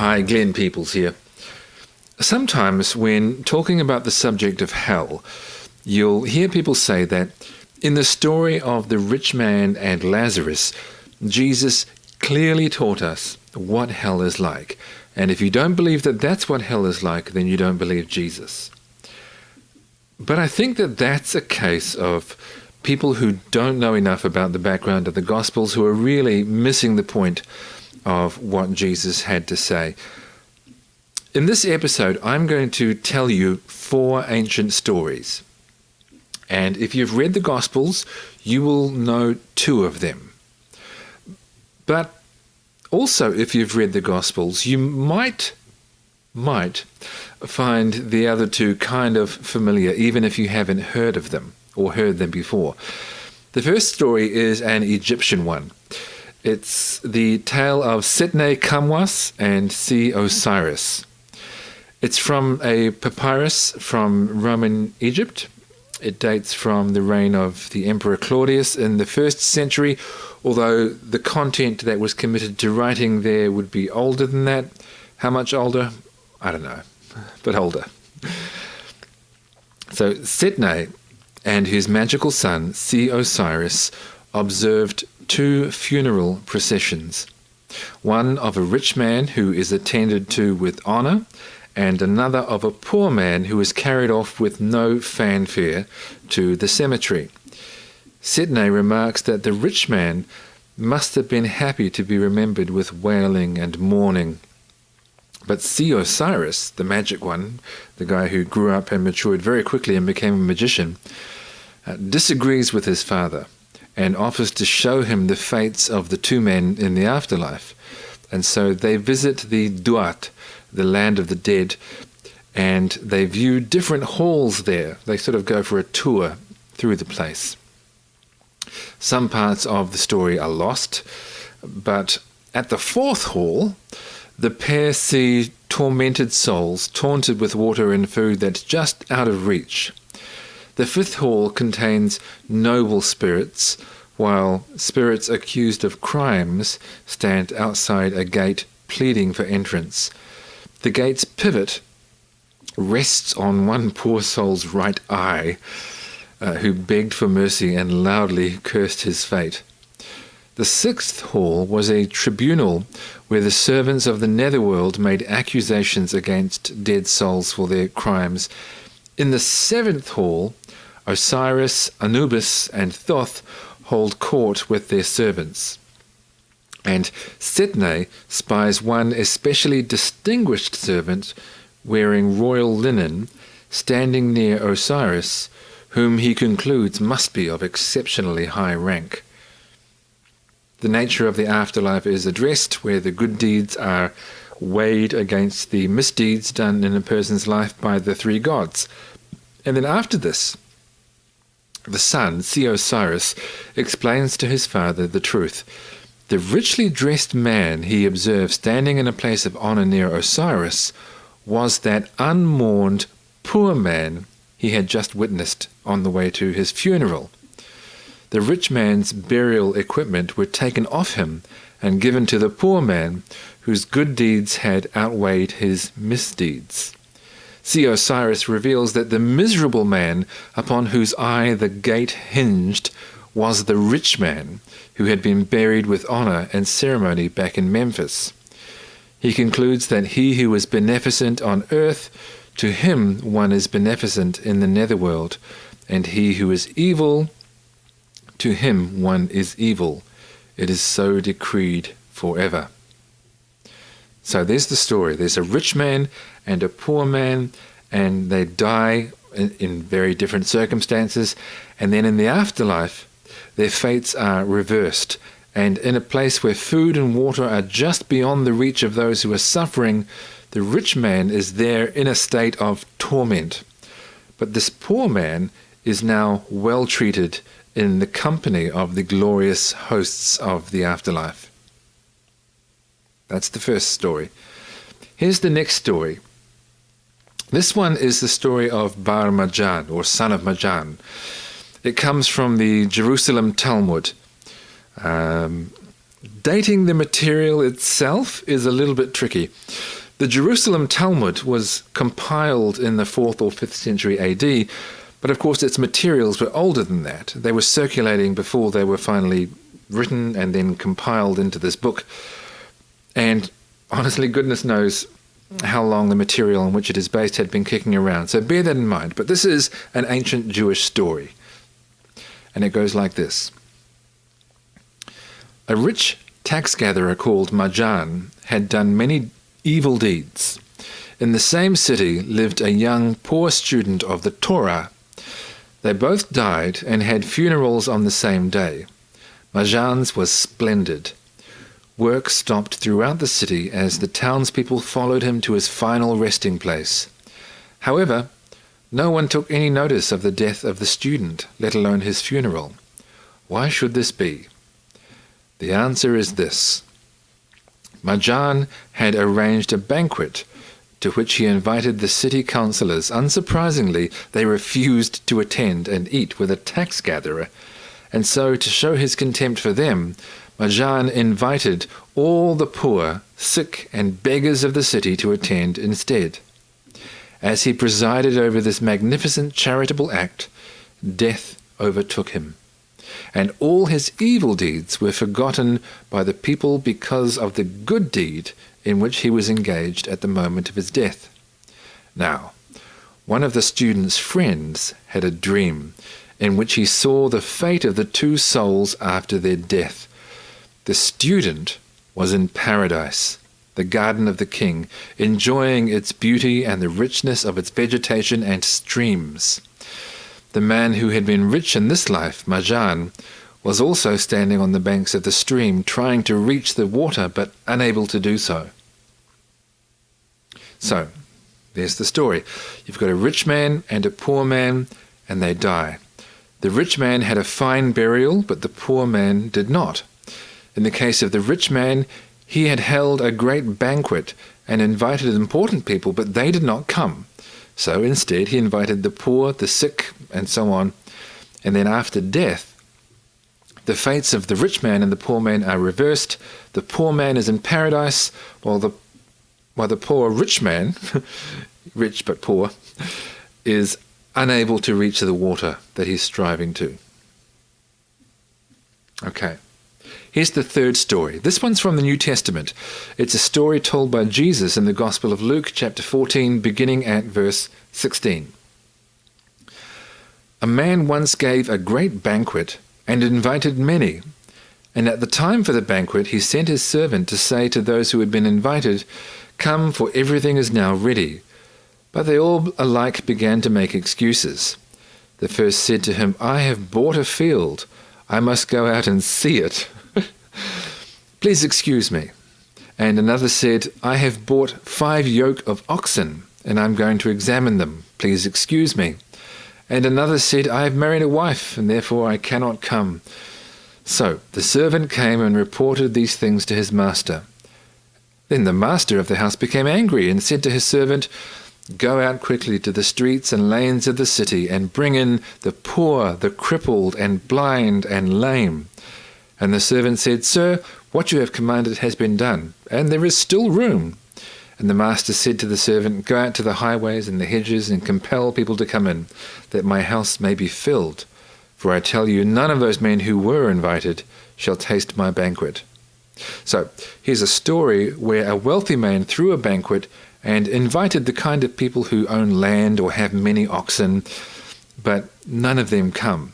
Hi, Glenn Peoples here. Sometimes when talking about the subject of hell, you'll hear people say that in the story of the rich man and Lazarus, Jesus clearly taught us what hell is like. And if you don't believe that that's what hell is like, then you don't believe Jesus. But I think that that's a case of people who don't know enough about the background of the Gospels, who are really missing the point of what Jesus had to say. In this episode, I'm going to tell you 4 ancient stories. And if you've read the Gospels, you will know 2 of them. But also, if you've read the Gospels, you might find the other 2 kind of familiar, even if you haven't heard of them or heard them before. The first story is an Egyptian one. It's the tale of Sitne Kamwas and see Osiris. It's from a papyrus from Roman Egypt. It dates from the reign of the Emperor Claudius in the 1st century, although the content that was committed to writing there would be older than that. How much older? I don't know, but older. So Sitne and his magical son, see Osiris, observed 2 funeral processions, one of a rich man who is attended to with honor, and another of a poor man who is carried off with no fanfare to the cemetery. Sitne remarks that the rich man must have been happy to be remembered with wailing and mourning. But see Osiris, the magic one, the guy who grew up and matured very quickly and became a magician, disagrees with his father and offers to show him the fates of the 2 men in the afterlife. And so they visit the Duat, the land of the dead, and they view different halls there. They sort of go for a tour through the place. Some parts of the story are lost, but at the 4th hall, the pair see tormented souls taunted with water and food that's just out of reach. The 5th hall contains noble spirits, while spirits accused of crimes stand outside a gate pleading for entrance. The gate's pivot rests on one poor soul's right eye, who begged for mercy and loudly cursed his fate. The 6th hall was a tribunal where the servants of the netherworld made accusations against dead souls for their crimes. In the 7th hall, Osiris, Anubis, and Thoth hold court with their servants. And Sitne spies one especially distinguished servant wearing royal linen, standing near Osiris, whom he concludes must be of exceptionally high rank. The nature of the afterlife is addressed, where the good deeds are weighed against the misdeeds done in a person's life by the 3 gods. And then after this, the son, see Osiris, explains to his father the truth. The richly dressed man he observed standing in a place of honor near Osiris was that unmourned poor man he had just witnessed on the way to his funeral. The rich man's burial equipment were taken off him and given to the poor man whose good deeds had outweighed his misdeeds. See Osiris reveals that the miserable man upon whose eye the gate hinged was the rich man who had been buried with honor and ceremony back in Memphis. He concludes that he who is beneficent on earth, to him one is beneficent in the netherworld, and he who is evil, to him one is evil. It is so decreed forever. So there's the story. There's a rich man and a poor man, and they die in very different circumstances. And then in the afterlife, their fates are reversed. And in a place where food and water are just beyond the reach of those who are suffering, the rich man is there in a state of torment. But this poor man is now well treated in the company of the glorious hosts of the afterlife. That's the first story. Here's the next story. This one is the story of Bar Majan, or son of Majan. It comes from the Jerusalem Talmud. Dating the material itself is a little bit tricky. The Jerusalem Talmud was compiled in the 4th or 5th century AD, but of course its materials were older than that. They were circulating before they were finally written and then compiled into this book. And honestly, goodness knows how long the material on which it is based had been kicking around. So bear that in mind. But this is an ancient Jewish story. And it goes like this. A rich tax gatherer called Majan had done many evil deeds. In the same city lived a young poor student of the Torah. They both died and had funerals on the same day. Majan's was splendid. Work stopped throughout the city as the townspeople followed him to his final resting place. However, no one took any notice of the death of the student, let alone his funeral. Why should this be? The answer is this. Majan had arranged a banquet to which he invited the city councillors. Unsurprisingly, they refused to attend and eat with a tax gatherer, and so, to show his contempt for them, Majan invited all the poor, sick, and beggars of the city to attend instead. As he presided over this magnificent charitable act, death overtook him, and all his evil deeds were forgotten by the people because of the good deed in which he was engaged at the moment of his death. Now, one of the student's friends had a dream in which he saw the fate of the two souls after their death. The student was in paradise, the garden of the king, enjoying its beauty and the richness of its vegetation and streams. The man who had been rich in this life, Majan, was also standing on the banks of the stream, trying to reach the water, but unable to do so. So, there's the story. You've got a rich man and a poor man, and they die. The rich man had a fine burial, but the poor man did not. In the case of the rich man, he had held a great banquet and invited important people, but they did not come. So instead he invited the poor, the sick, and so on. And then after death, the fates of the rich man and the poor man are reversed. The poor man is in paradise, while the poor rich man, rich but poor, is unable to reach the water that he's striving to. Okay. Here's the third story. This one's from the New Testament. It's a story told by Jesus in the Gospel of Luke, chapter 14, beginning at verse 16. A man once gave a great banquet and invited many. And at the time for the banquet, he sent his servant to say to those who had been invited, "Come, for everything is now ready." But they all alike began to make excuses. The first said to him, "I have bought a field. I must go out and see it. Please excuse me." And another said, "I have bought 5 yoke of oxen, and I'm going to examine them. Please excuse me." And another said, "I have married a wife, and therefore I cannot come." So the servant came and reported these things to his master. Then the master of the house became angry and said to his servant, "Go out quickly to the streets and lanes of the city and bring in the poor, the crippled, and blind, and lame." And the servant said, "Sir, what you have commanded has been done, and there is still room." And the master said to the servant, "Go out to the highways and the hedges and compel people to come in, that my house may be filled. For I tell you, none of those men who were invited shall taste my banquet." So here's a story where a wealthy man threw a banquet and invited the kind of people who own land or have many oxen, but none of them come.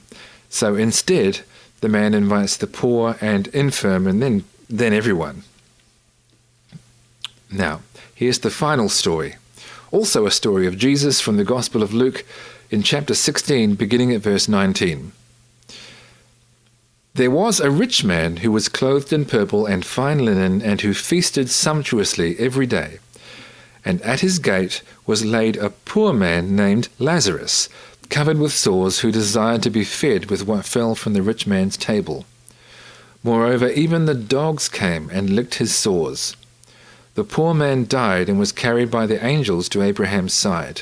So instead, the man invites the poor and infirm, and then everyone. Now, here's the final story. Also a story of Jesus from the Gospel of Luke in chapter 16, beginning at verse 19. There was a rich man who was clothed in purple and fine linen, and who feasted sumptuously every day. And at his gate was laid a poor man named Lazarus, covered with sores, who desired to be fed with what fell from the rich man's table. Moreover, even the dogs came and licked his sores. The poor man died and was carried by the angels to Abraham's side.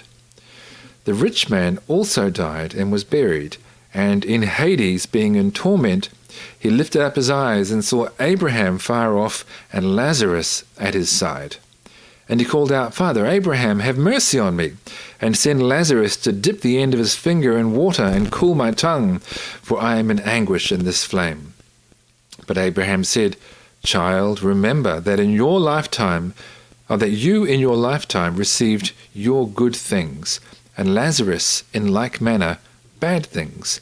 The rich man also died and was buried, and in Hades, being in torment, he lifted up his eyes and saw Abraham far off and Lazarus at his side. And he called out, "Father Abraham, have mercy on me, and send Lazarus to dip the end of his finger in water and cool my tongue, for I am in anguish in this flame." But Abraham said, "Child, remember that in your lifetime, or that you in your lifetime received your good things, and Lazarus in like manner bad things.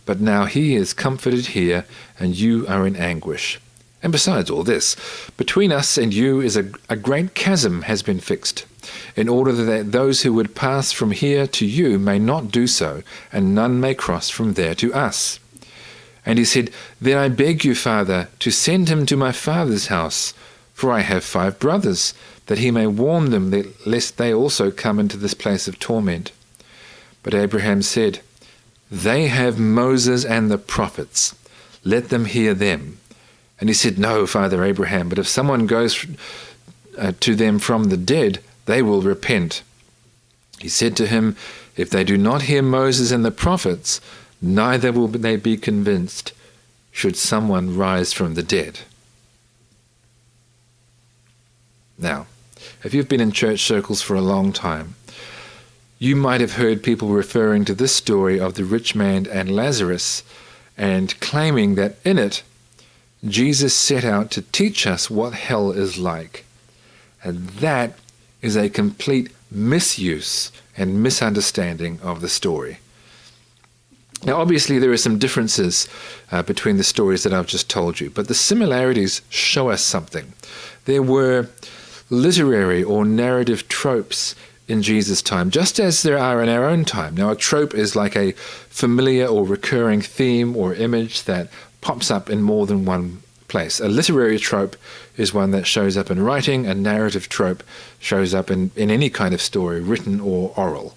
But now he is comforted here, and you are in anguish. And besides all this, between us and you is a great chasm has been fixed, in order that those who would pass from here to you may not do so, and none may cross from there to us." And he said, "Then I beg you, Father, to send him to my father's house, for I have 5 brothers, that he may warn them, lest they also come into this place of torment." But Abraham said, "They have Moses and the prophets. Let them hear them." And he said, "No, Father Abraham, but if someone goes to them from the dead, they will repent." He said to him, "If they do not hear Moses and the prophets, neither will they be convinced, should someone rise from the dead." Now, if you've been in church circles for a long time, you might have heard people referring to this story of the rich man and Lazarus and claiming that in it, Jesus set out to teach us what hell is like. And that is a complete misuse and misunderstanding of the story. Now, obviously, there are some differences between the stories that I've just told you, but the similarities show us something. There were literary or narrative tropes in Jesus' time, just as there are in our own time. Now, a trope is like a familiar or recurring theme or image that pops up in more than one place. A literary trope is one that shows up in writing. A narrative trope shows up in any kind of story, written or oral.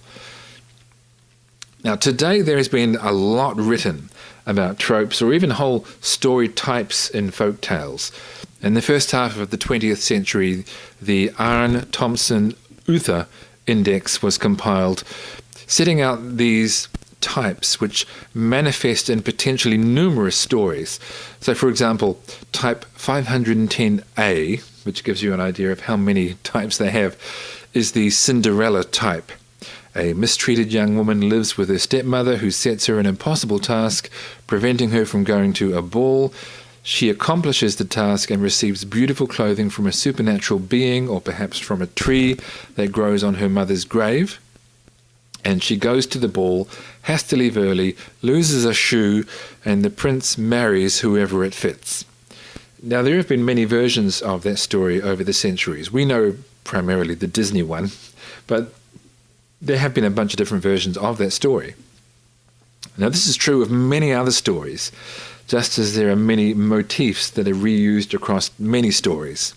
Now, today there has been a lot written about tropes or even whole story types in folk tales. In the first half of the 20th century, the Arne Thompson Uther Index was compiled, setting out these types which manifest in potentially numerous stories. So, for example, type 510A, which gives you an idea of how many types they have, is the Cinderella type. A mistreated young woman lives with her stepmother, who sets her an impossible task, preventing her from going to a ball. She accomplishes the task and receives beautiful clothing from a supernatural being, or perhaps from a tree that grows on her mother's grave. And she goes to the ball, has to leave early, loses a shoe, and the prince marries whoever it fits. Now, there have been many versions of that story over the centuries. We know primarily the Disney one, but there have been a bunch of different versions of that story. Now, this is true of many other stories, just as there are many motifs that are reused across many stories.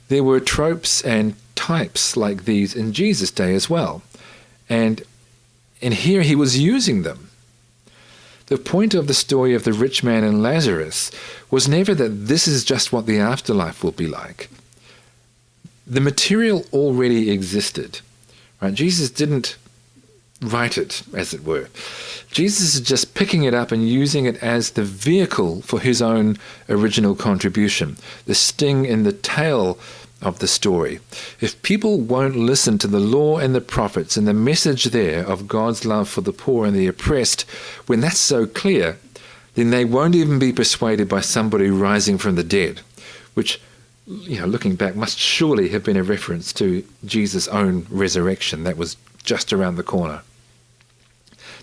There were tropes and types like these in Jesus' day as well, and here he was using them. The point of the story of the rich man and Lazarus was never that this is just what the afterlife will be like. The material already existed. Right? Jesus didn't write it, as it were. Jesus is just picking it up and using it as the vehicle for his own original contribution, the sting in the tail of the story. If people won't listen to the law and the prophets and the message there of God's love for the poor and the oppressed, when that's so clear, then they won't even be persuaded by somebody rising from the dead, which, looking back, must surely have been a reference to Jesus' own resurrection that was just around the corner.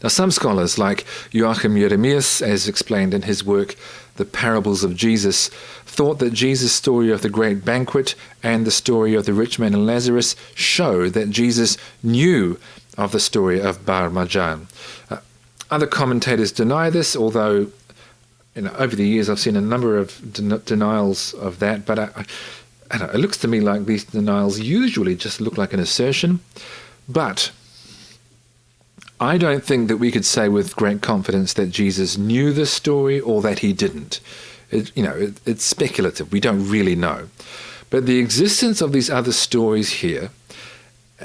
Now, some scholars, like Joachim Jeremias, as explained in his work, The Parables of Jesus, thought that Jesus' story of the great banquet and the story of the rich man and Lazarus show that Jesus knew of the story of Bar Majan. Other commentators deny this, although over the years I've seen a number of denials of that, but I don't know, it looks to me like these denials usually just look like an assertion. But I don't think that we could say with great confidence that Jesus knew this story or that he didn't. It's speculative. We don't really know. But the existence of these other stories here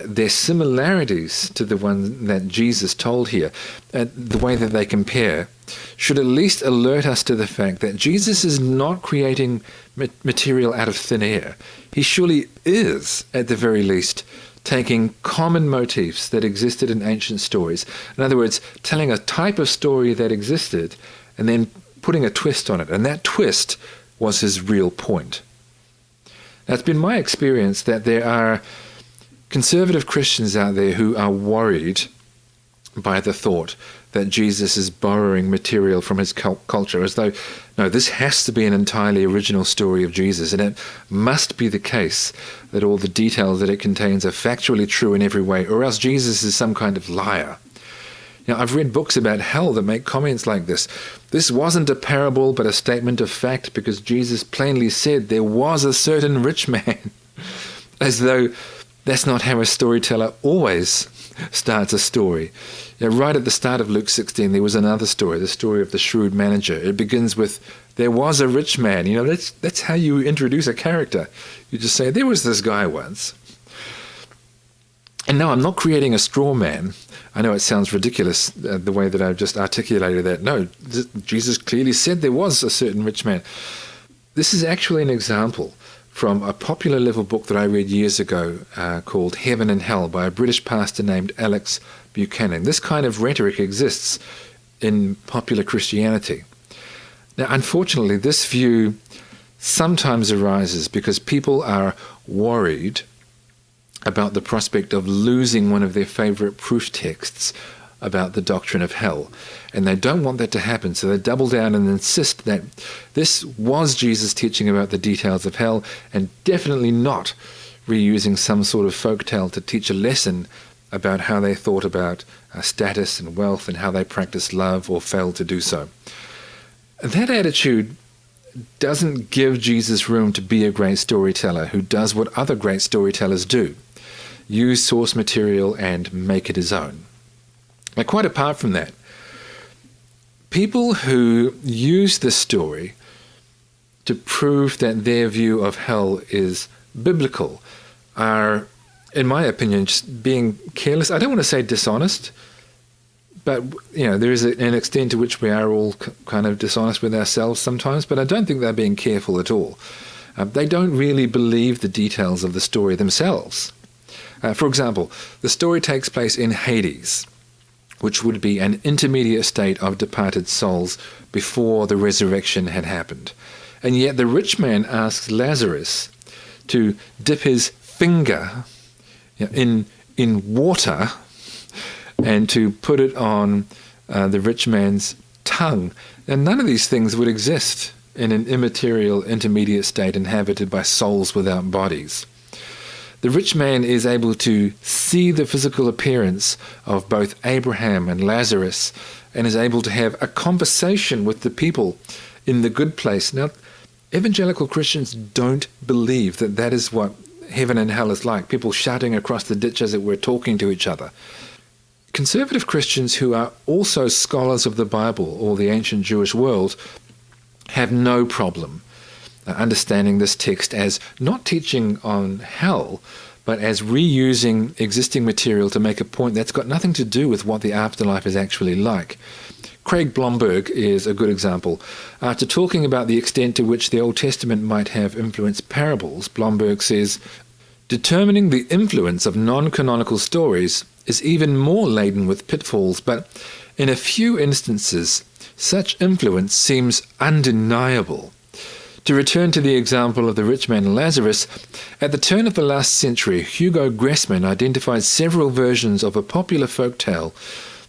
their similarities to the one that Jesus told here, the way that they compare, should at least alert us to the fact that Jesus is not creating material out of thin air. He surely is, at the very least, taking common motifs that existed in ancient stories. In other words, telling a type of story that existed and then putting a twist on it. And that twist was his real point. Now, it's been my experience that there are conservative Christians out there who are worried by the thought that Jesus is borrowing material from his culture, as though, no, this has to be an entirely original story of Jesus, and it must be the case that all the details that it contains are factually true in every way, or else Jesus is some kind of liar. Now, I've read books about hell that make comments like this. This wasn't a parable, but a statement of fact, because Jesus plainly said there was a certain rich man, as though that's not how a storyteller always starts a story. Right at the start of Luke 16, there was another story, the story of the shrewd manager. It begins with, there was a rich man. That's how you introduce a character. You just say, there was this guy once. And no, I'm not creating a straw man. I know it sounds ridiculous, the way that I've just articulated that. No, Jesus clearly said there was a certain rich man. This is actually an example from a popular level book that I read years ago called Heaven and Hell by a British pastor named Alex Buchanan. This kind of rhetoric exists in popular Christianity. Now, unfortunately, this view sometimes arises because people are worried about the prospect of losing one of their favorite proof texts about the doctrine of hell. And they don't want that to happen, so they double down and insist that this was Jesus teaching about the details of hell, and definitely not reusing some sort of folktale to teach a lesson about how they thought about status and wealth and how they practiced love or failed to do so. That attitude doesn't give Jesus room to be a great storyteller who does what other great storytellers do: use source material and make it his own. Now, quite apart from that, people who use this story to prove that their view of hell is biblical are, in my opinion, just being careless. I don't want to say dishonest, but there is an extent to which we are all kind of dishonest with ourselves sometimes, but I don't think they're being careful at all. They don't really believe the details of the story themselves. For example, the story takes place in Hades, which would be an intermediate state of departed souls before the resurrection had happened. And yet the rich man asks Lazarus to dip his finger in water and to put it on the rich man's tongue. And none of these things would exist in an immaterial intermediate state inhabited by souls without bodies. The rich man is able to see the physical appearance of both Abraham and Lazarus and is able to have a conversation with the people in the good place. Now, evangelical Christians don't believe that that is what heaven and hell is like, people shouting across the ditch as it were, talking to each other. Conservative Christians who are also scholars of the Bible or the ancient Jewish world have no problem understanding this text as not teaching on hell, but as reusing existing material to make a point that's got nothing to do with what the afterlife is actually like. Craig Blomberg is a good example. After talking about the extent to which the Old Testament might have influenced parables, Blomberg says, determining the influence of non-canonical stories is even more laden with pitfalls, but in a few instances, such influence seems undeniable. To return to the example of the rich man and Lazarus, at the turn of the last century, Hugo Gressman identified several versions of a popular folk tale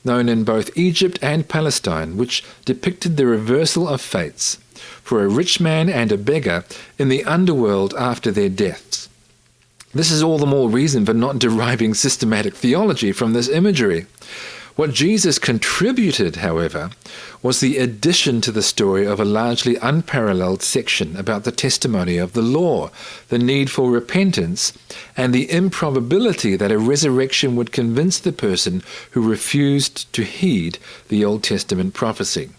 known in both Egypt and Palestine, which depicted the reversal of fates for a rich man and a beggar in the underworld after their deaths. This is all the more reason for not deriving systematic theology from this imagery. What Jesus contributed, however, was the addition to the story of a largely unparalleled section about the testimony of the law, the need for repentance, and the improbability that a resurrection would convince the person who refused to heed the Old Testament prophecy.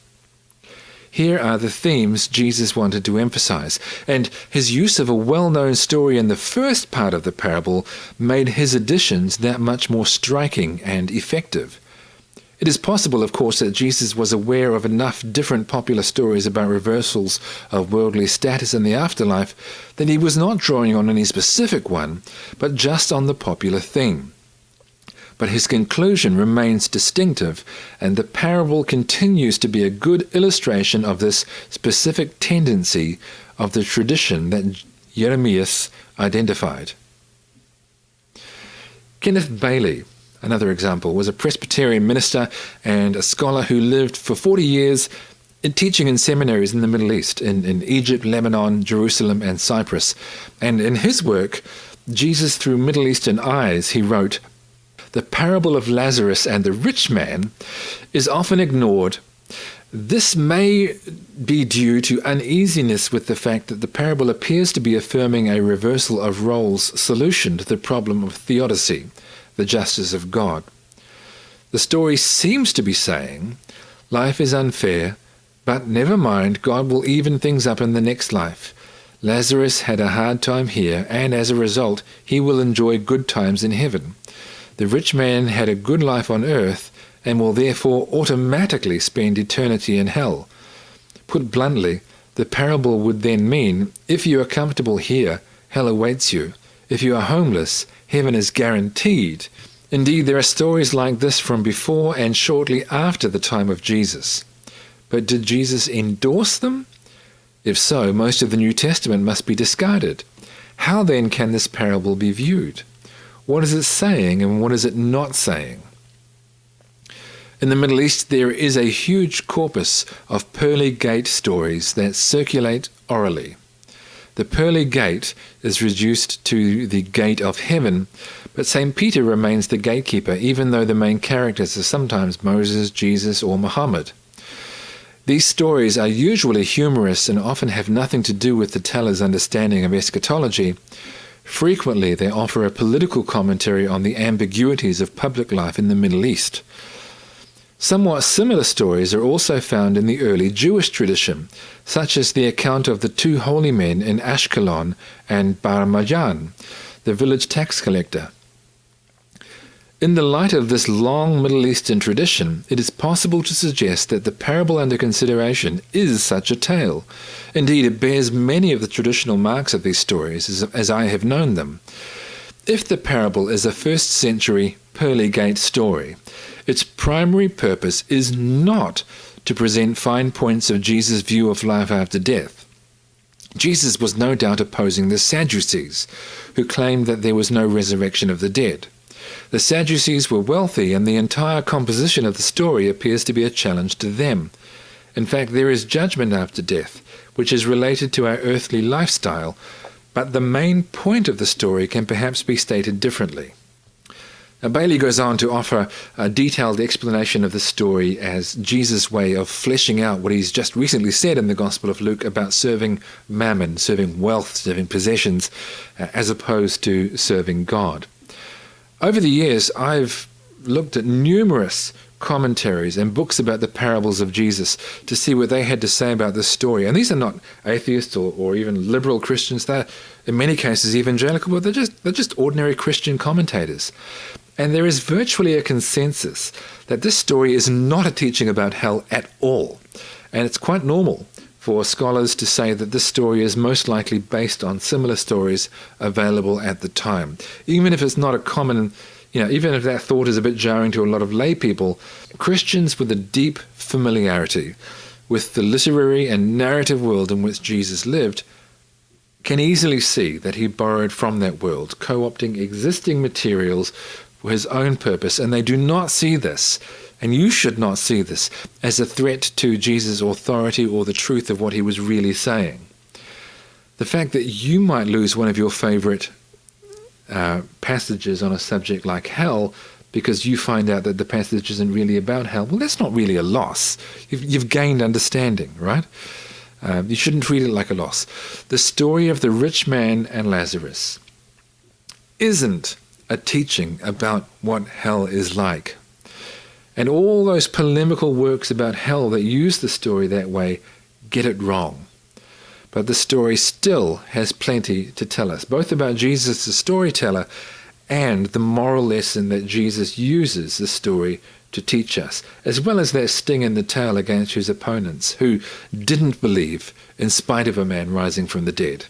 Here are the themes Jesus wanted to emphasize, and his use of a well-known story in the first part of the parable made his additions that much more striking and effective. It is possible, of course, that Jesus was aware of enough different popular stories about reversals of worldly status in the afterlife that he was not drawing on any specific one, but just on the popular theme. But his conclusion remains distinctive, and the parable continues to be a good illustration of this specific tendency of the tradition that Jeremias identified. Kenneth Bailey, another example, was a Presbyterian minister and a scholar who lived for 40 years teaching in seminaries in the Middle East, in Egypt, Lebanon, Jerusalem, and Cyprus. And in his work, Jesus Through Middle Eastern Eyes, he wrote, "The parable of Lazarus and the rich man is often ignored. This may be due to uneasiness with the fact that the parable appears to be affirming a reversal of roles solution to the problem of theodicy, the justice of God. The story seems to be saying, life is unfair, but never mind, God will even things up in the next life. Lazarus had a hard time here, and as a result, he will enjoy good times in heaven. The rich man had a good life on earth, and will therefore automatically spend eternity in hell. Put bluntly, the parable would then mean, if you are comfortable here, hell awaits you. If you are homeless, heaven is guaranteed. Indeed, there are stories like this from before and shortly after the time of Jesus. But did Jesus endorse them? If so, most of the New Testament must be discarded. How then can this parable be viewed? What is it saying and what is it not saying? In the Middle East, there is a huge corpus of pearly gate stories that circulate orally. The pearly gate is reduced to the gate of heaven, but St. Peter remains the gatekeeper, even though the main characters are sometimes Moses, Jesus, or Muhammad. These stories are usually humorous and often have nothing to do with the teller's understanding of eschatology. Frequently, they offer a political commentary on the ambiguities of public life in the Middle East. Somewhat similar stories are also found in the early Jewish tradition, such as the account of the two holy men in Ashkelon and Bar Majan, the village tax collector. In the light of this long Middle Eastern tradition, it is possible to suggest that the parable under consideration is such a tale. Indeed, it bears many of the traditional marks of these stories as I have known them. If the parable is a first-century pearly gate story, its primary purpose is not to present fine points of Jesus' view of life after death. Jesus was no doubt opposing the Sadducees, who claimed that there was no resurrection of the dead. The Sadducees were wealthy, and the entire composition of the story appears to be a challenge to them. In fact, there is judgment after death, which is related to our earthly lifestyle, but the main point of the story can perhaps be stated differently. Now, Bailey goes on to offer a detailed explanation of the story as Jesus' way of fleshing out what he's just recently said in the Gospel of Luke about serving mammon, serving wealth, serving possessions, as opposed to serving God. Over the years, I've looked at numerous commentaries and books about the parables of Jesus to see what they had to say about this story. And these are not atheists or even liberal Christians. They're, in many cases, evangelical, but they're just ordinary Christian commentators. And there is virtually a consensus that this story is not a teaching about hell at all. And it's quite normal for scholars to say that this story is most likely based on similar stories available at the time. Even if it's not a common, even if that thought is a bit jarring to a lot of lay people, Christians with a deep familiarity with the literary and narrative world in which Jesus lived can easily see that he borrowed from that world, co-opting existing materials for his own purpose, and they do not see this, and you should not see this, as a threat to Jesus' authority or the truth of what he was really saying. The fact that you might lose one of your favorite passages on a subject like hell because you find out that the passage isn't really about hell, well, that's not really a loss. You've gained understanding, right? You shouldn't treat it like a loss. The story of the rich man and Lazarus isn't a teaching about what hell is like. And all those polemical works about hell that use the story that way get it wrong. But the story still has plenty to tell us, both about Jesus the storyteller and the moral lesson that Jesus uses the story to teach us, as well as that sting in the tail against his opponents, who didn't believe in spite of a man rising from the dead.